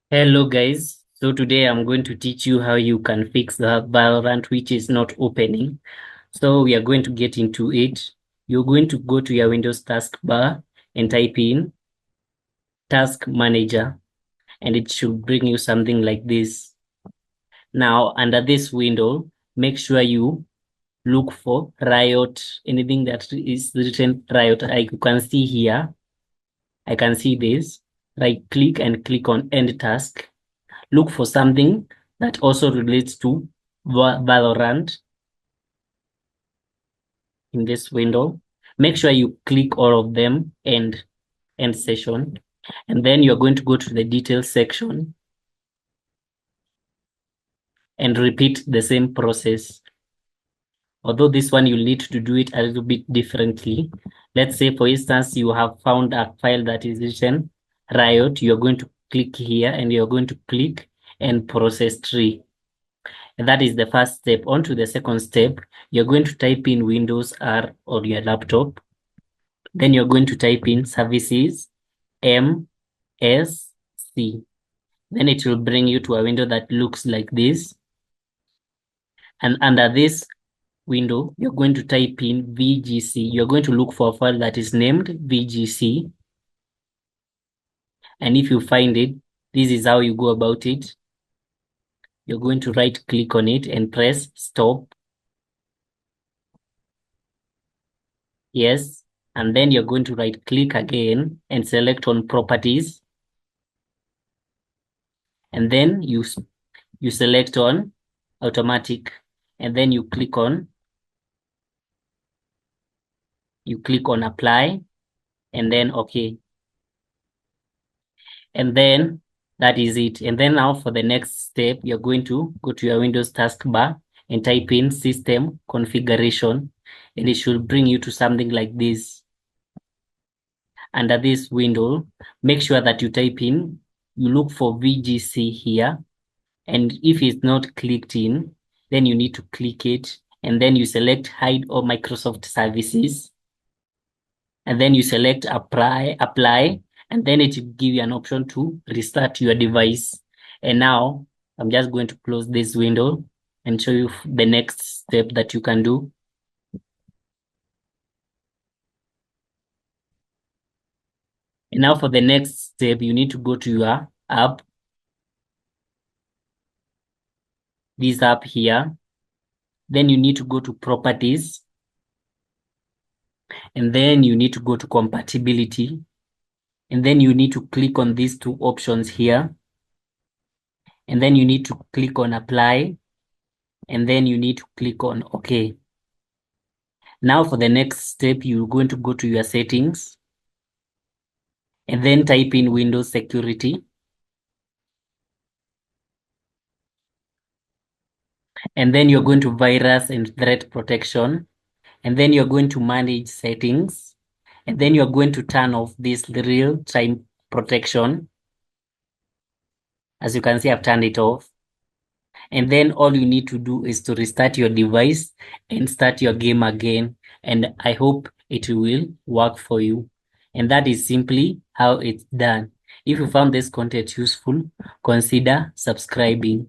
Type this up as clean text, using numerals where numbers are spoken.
Hello guys, so today I'm going to teach you how you can fix the Valorant which is not opening. So we are going to get into it. You're going to go to your Windows taskbar and type in Task Manager, and it should bring you something like this. Now under this window, make sure you look for Riot, anything that is written Riot. You can see here, I can see this. Right click and click on End Task. Look for something that also relates to Valorant in this window. Make sure you click all of them and end session. And then you're going to go to the details section and repeat the same process. Although this one you'll need to do it a little bit differently. Let's say, for instance, you have found a file that is written Riot. You're going to click here and you're going to click and process tree. And that is the first step. On to the second step, you're going to type in Windows R on your laptop. Then you're going to type in services MSC. Then it will bring you to a window that looks like this. And under this window, you're going to type in VGC. You're going to look for a file that is named VGC. And if you find it, this is how you go about it. You're going to right click on it and press stop. Yes. And then you're going to right click again and select on properties. And then you select on automatic, and then you click on apply, and then okay. And then that is it. And then now for the next step, you're going to go to your Windows taskbar and type in system configuration, and it should bring you to something like this. Under this window, make sure that you type in, you look for VGC here, and if it's not clicked in, then you need to click it, and then you select hide all Microsoft services, and then you select apply, and then it will give you an option to restart your device. And now I'm just going to close this window and show you the next step that you can do. And now for the next step, you need to go to your app, this app here. Then you need to go to properties, and then you need to go to compatibility, and then you need to click on these two options here, and then you need to click on apply, and then you need to click on OK. Now for the next step, you're going to go to your settings and then type in Windows security. And then you're going to virus and threat protection. And then you're going to manage settings. And then you're going to turn off this real-time protection. As you can see, I've turned it off. And then all you need to do is to restart your device and start your game again. And I hope it will work for you. And that is simply how it's done. If you found this content useful, consider subscribing.